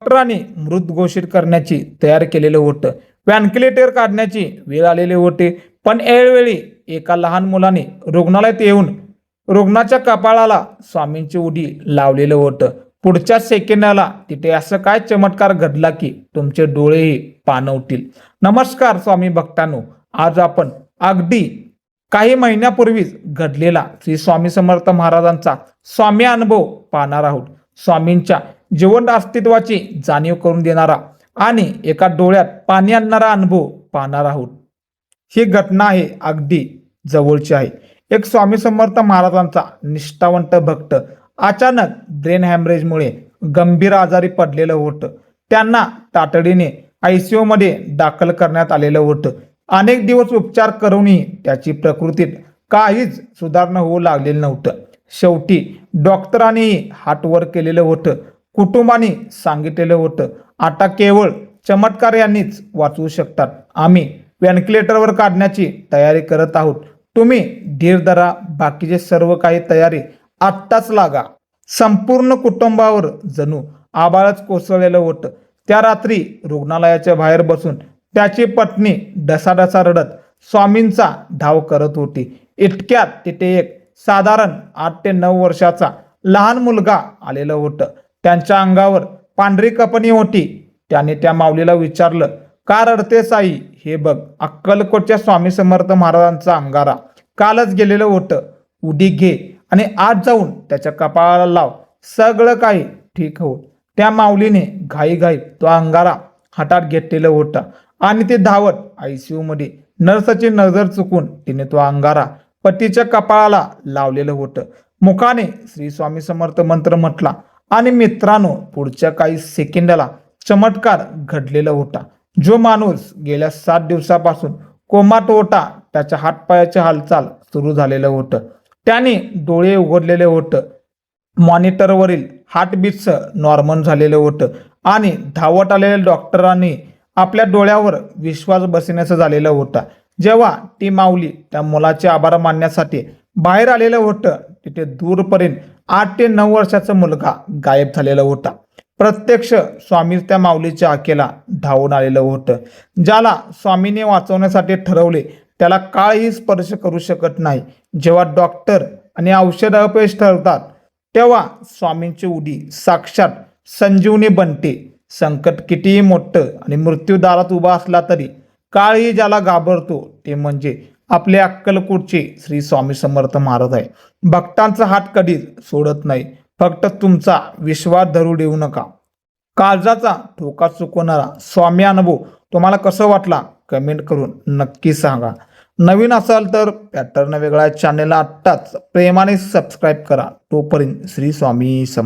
डॉक्टरांनी मृत घोषित करण्याची तयार केलेलं होतं. व्हॅन्टिलेटर काढण्याची वेळ आलेली होती. पण ऐनवेळी एका लहान मुलाने रुग्णालयात येऊन रुग्णाच्या कपाळाला स्वामींची उडी लावलेलं होतं. पुढच्या सेकंदाला तिथे असं काय चमत्कार घडला की तुमचे डोळेही पाणवतील. नमस्कार स्वामी भक्तांनो, आज आपण अगदी काही महिन्यापूर्वीच घडलेला श्री स्वामी समर्थ महाराजांचा स्वामी अनुभव पाहणार आहोत. स्वामींच्या जिवंत अस्तित्वाची जाणीव करून देणारा आणि एका डोळ्यात पाणी आणणारा अनुभव पाहणार आहोत. ही घटना आहे अगदी जवळची आहे. एक स्वामी समर्थ महाराजांचा निष्ठावंत भक्त अचानक ब्रेन हॅमरेजमुळे गंभीर आजारी पडलेलं होतं. त्यांना तातडीने ICU मध्ये दाखल करण्यात आलेलं होतं. अनेक दिवस उपचार करूनही त्याची प्रकृतीत काहीच सुधारणा होऊ लागलेलं नव्हतं. शेवटी डॉक्टरांनीही हात वर केलेलं होतं. कुटुंबाने सांगितलेलं होतं, आता केवळ चमत्कार यांनीच वाचवू शकतात. आम्ही व्हॅन्टिलेटरवर काढण्याची तयारी करत आहोत. तुम्ही धीर धरा, बाकीचे सर्व काही तयारी आत्ताच लागा. संपूर्ण कुटुंबावर जणू आभाळच कोसळलेलं होतं. त्या रात्री रुग्णालयाच्या बाहेर बसून त्याची पत्नी ढसाढसा रडत स्वामींचा धाव करत होती. इतक्यात तिथे एक साधारण 8 ते 9 वर्षाचा लहान मुलगा आलेलं होतं. त्यांच्या अंगावर पांढरी कपनी होती. त्याने त्या माऊलीला विचारलं, का रडतेस आई? हे बघ, अक्कलकोटच्या स्वामी समर्थ महाराजांचा अंगारा कालच गेलेलं होतं. उडी घे आणि आज जाऊन त्याच्या कपाळाला लाव, सगळं काही ठीक होईल. त्या माऊलीने घाईघाई तो अंगारा हातात घेतलेला होता आणि ते धावत ICU मध्ये नर्सची नजर चुकून तिने तो अंगारा पतीच्या कपाळाला लावलेलं होतं. मुखाने श्री स्वामी समर्थ मंत्र म्हटला आणि मित्रांनो, पुढच्या काही सेकंदाला चमत्कार घडलेला होता. जो माणूस गेल्या 7 दिवसापासून कोमात होता, त्याच्या हातपायाची हालचाल सुरू झालेलं होतं. त्याने डोळे उघडलेले होतं. मॉनिटरवरील हार्टबीट्स नॉर्मल झालेलं होतं आणि धावत आलेल्या डॉक्टरांनी आपल्या डोळ्यावर विश्वास बसण्याचं झालेलं होता. जेव्हा ती माऊली त्या मुलाचे आभार मानण्यासाठी बाहेर आलेलं होतं, तिथे दूरपर्यंत 8 ते 9 वर्षाचा मुलगा गायब झालेला होता. प्रत्यक्ष स्वामी त्या माऊलीच्या आकेला धावून आलेलं होतं. ज्याला स्वामीने वाचवण्यासाठी ठरवले त्याला काळही स्पर्श करू शकत नाही. जेव्हा डॉक्टर आणि औषध अपयश ठरतात तेव्हा स्वामींची उडी साक्षात संजीवनी बनते. संकट कितीही मोठं आणि मृत्यूदारात उभा असला तरी काळही ज्याला घाबरतो ते म्हणजे आपले अक्कलकोटचे श्री स्वामी समर्थ महाराज आहे. भक्तांचा हात कधीच सोडत नाही. फक्त तुमचा विश्वास धरू देऊ नका. काळजाचा ठोका चुकवणारा स्वामी अनुभव तुम्हाला कसा वाटला कमेंट करून नक्की सांगा. नवीन असाल तर पॅटर्न वेगळा चॅनेलला आत्ताच प्रेमाने सबस्क्राईब करा. तोपर्यंत श्री स्वामी समर्थ.